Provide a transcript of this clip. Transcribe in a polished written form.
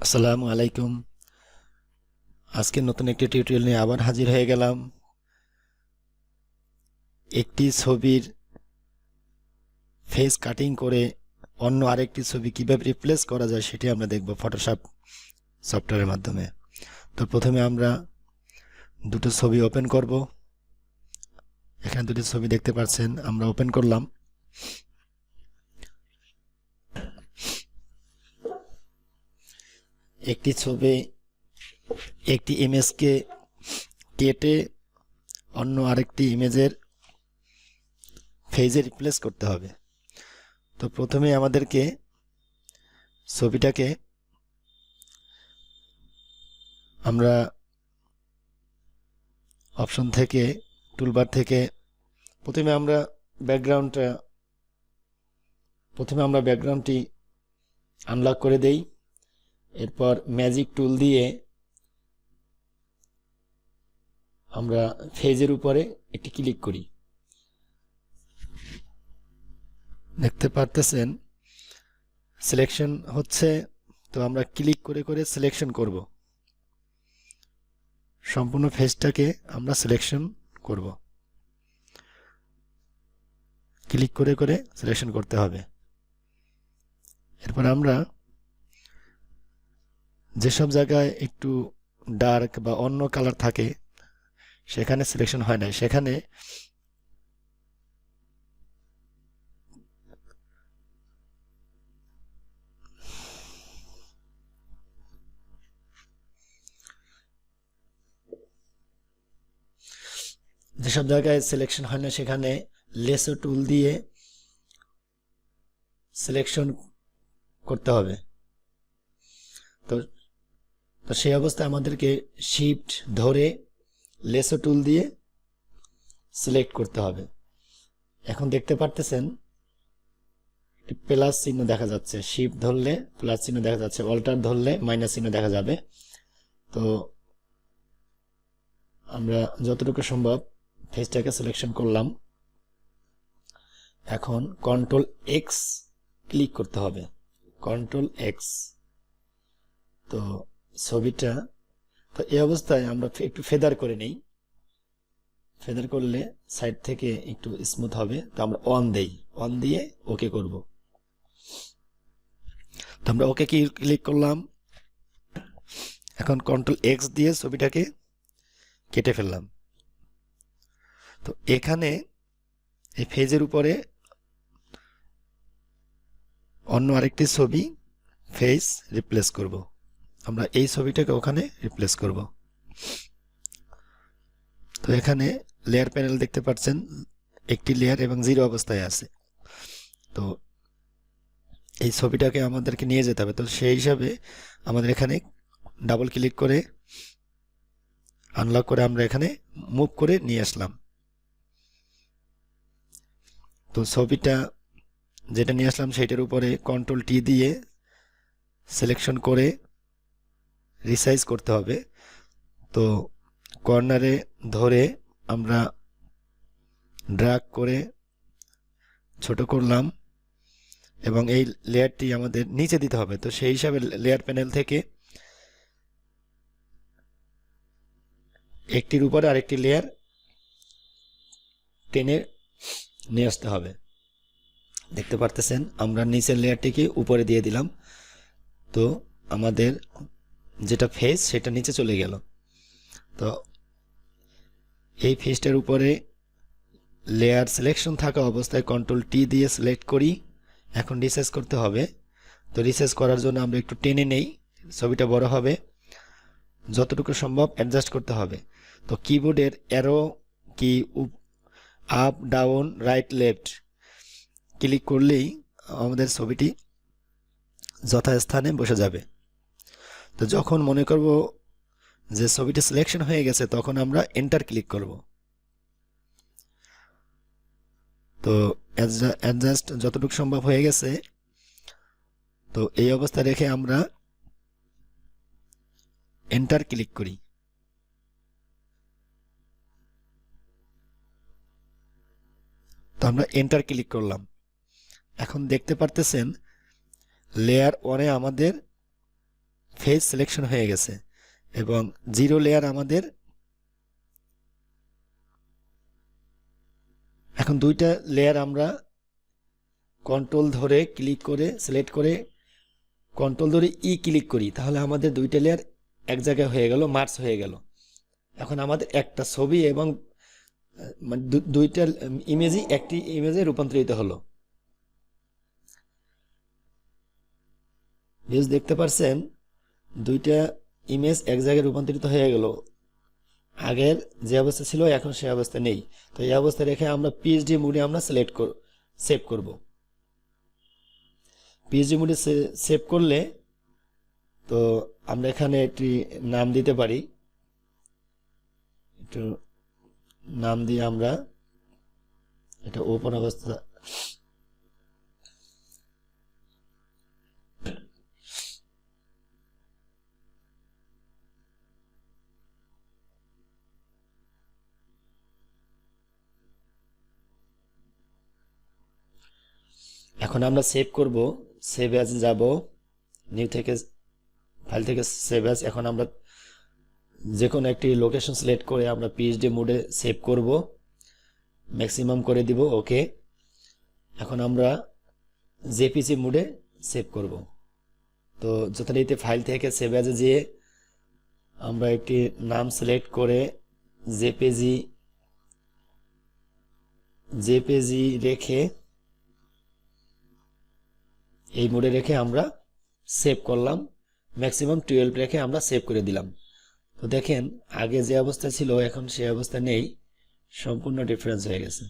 আসসালামু আলাইকুম। আজকে নতুন একটি টিউটোরিয়াল নিয়ে আবার হাজির হয়ে গেলাম। একটি ছবির ফেস কাটিং করে অন্য আরেকটি ছবি কিভাবে রিপ্লেস করা যায় সেটি আমরা দেখব ফটোশপ সফটওয়্যারের মাধ্যমে। তো প্রথমে আমরা দুটো ছবি ওপেন করব। এখানে দুটি ছবি দেখতে পাচ্ছেন, আমরা ওপেন করলাম। একটি ছবি একটি ইমেজকে কেটে অন্য আরেকটি ইমেজের ফেজে রিপ্লেস করতে হবে। তো প্রথমে আমাদেরকে ছবিটাকে আমরা অপশন থেকে টুলবার থেকে প্রথমে আমরা ব্যাকগ্রাউন্ডটি আনলক করে দেই। এরপর ম্যাজিক টুল দিয়ে আমরা ফেজের উপরে একটি ক্লিক করি। দেখতে পারতেছেন সিলেকশন হচ্ছে, তো আমরা ক্লিক করে করে সিলেকশন করব। সম্পূর্ণ ফেজটাকে আমরা সিলেকশন করব, ক্লিক করে করে সিলেকশন করতে হবে। এরপর আমরা যেসব জায়গায় একটু ডার্ক বা অন্য কালার থাকে সেখানে সিলেকশন হয় না, সেখানে যেসব জায়গায় সিলেকশন হয় না সেখানে লেসো টুল দিয়ে সিলেকশন করতে হবে। তো সেই অবস্থায় আমাদেরকে শিফট ধরে লেসো টুল দিয়ে সিলেক্ট করতে হবে। এখন দেখতে পারতেছেন প্লাস চিহ্ন দেখা যাচ্ছে, শিফট ধরলে প্লাস চিহ্ন দেখা যাচ্ছে, অল্টার ধরলে মাইনাস চিহ্ন দেখা যাবে। তো আমরা যতটুকু সম্ভব ফেজটাকে সিলেকশন করলাম। এখন কন্ট্রোল এক্স ক্লিক করতে হবে, কন্ট্রোল এক্স। তো ছবিটা তো এই অবস্থায় আমরা একটু ফেদার করে নেই, ফেদার করলে সাইড থেকে একটু স্মুথ হবে। তো আমরা অন দেই, অন দিয়ে ওকে করব। তো আমরা ওকে ক্লিক করলাম। এখন কন্ট্রোল এক্স দিয়ে ছবিটাকে কেটে ফেললাম। তো এখানে এই ফেজের উপরে অন্য আরেকটি ছবি ফেস রিপ্লেস করব। আমরা এই ছবিটাকে ওখানে রিপ্লেস করব। তো এখানে লেয়ার প্যানেল দেখতে পাচ্ছেন, একটি লেয়ার এবং জিরো অবস্থায় আছে। তো এই ছবিটাকে আমাদেরকে নিয়ে যেতে হবে। তো সেই হিসাবে আমাদের এখানে ডাবল ক্লিক করে আনলক করে আমরা এখানে মুভ করে নিয়ে আসলাম। তো ছবিটা যেটা নিয়ে আসলাম সেটার উপরে কন্ট্রোল টি দিয়ে সিলেকশন করে রিসাইজ করতে হবে। তো কর্নারে ধরে আমরা ড্র্যাগ করে ছোট করলাম এবং এই লেয়ারটি আমাদের নিচে দিতে হবে। তো সেই হিসাবে লেয়ার প্যানেল থেকে একটির উপরে আরেকটি লেয়ার টেনে নিয়ে আসতে হবে। দেখতে পারতেছেন আমরা নিচের লেয়ারটিকে উপরে দিয়ে দিলাম। তো আমাদের যেটা ফেস সেটা নিচে চলে গেল। তো এই ফেসটার উপরে লেয়ার সিলেকশন থাকা অবস্থায় কন্ট্রোল টি দিয়ে সিলেক্ট করি। এখন রিসাইজ করতে হবে। তো রিসাইজ করার জন্য আমরা একটু টেনে নেই, ছবিটা বড় হবে, যতটুকু সম্ভব অ্যাডজাস্ট করতে হবে। তো কিবোর্ডের অ্যারো কি up down right left click করলেই আমাদের ছবিটি যথাস্থানে বসে যাবে। তো যখন মনে করব যে ছবিটি সিলেকশন হয়ে গেছে তখন আমরা এন্টার ক্লিক করব। তো অ্যাডজাস্ট যতটুকু সম্ভব হয়ে গেছে। তো এই অবস্থা রেখে আমরা এন্টার ক্লিক করি। তো আমরা এন্টার ক্লিক করলাম। এখন দেখতে পারতেছেন লেয়ার ওয়ানে আমাদের ফেস সিলেকশন হয়ে গেছে এবং জিরো লেয়ার আমাদের এখন দুইটা লেয়ার আমরা কন্ট্রোল ধরে ক্লিক করে সিলেক্ট করে কন্ট্রোল ধরে ই ক্লিক করি, তাহলে আমাদের দুইটা লেয়ার এক জায়গায় হয়ে গেল, মার্জ হয়ে গেল। এখন আমাদের একটা ছবি এবং মানে দুইটা ইমেজই একটি ইমেজে রূপান্তরিত হলো। ভিউজ দেখতে পারছেন দুইটা ইমেজ এক জায়গায় রূপান্তরিত হয়ে গেল, আগের যে অবস্থা ছিল এখন সে অবস্থা নেই। তো এই অবস্থা রেখে আমরা পিএইচডি মোডে আমরা সেভ করব। পিএইচডি মোডে সেভ করলে তো আমরা এখানে একটি নাম দিতে পারি, একটু নাম দিয়ে আমরা এটা ওপেন অবস্থা এখন আমরা সেভ করব। সেভ অ্যাজ যাব, নিউ থেকে ফাইল থেকে সেভ অ্যাজ। এখন আমরা যে কোনো একটি লোকেশন সিলেক্ট করে আমরা পিএইচডি মোডে সেভ করব, ম্যাক্সিমাম করে দিব, ওকে। এখন আমরা জেপিজি মোডে সেভ করব। তো যথারীতি ফাইল থেকে সেভ অ্যাজে যেয়ে আমরা একটি নাম সিলেক্ট করে জেপিজি রেখে এই মোডে রেখে আমরা সেভ করলাম, ম্যাক্সিমাম 12 রেখে আমরা সেভ করে দিলাম। তো দেখেন আগে যে অবস্থা ছিল এখন সে অবস্থা নেই, সম্পূর্ণ ডিফারেন্স হয়ে গেছে।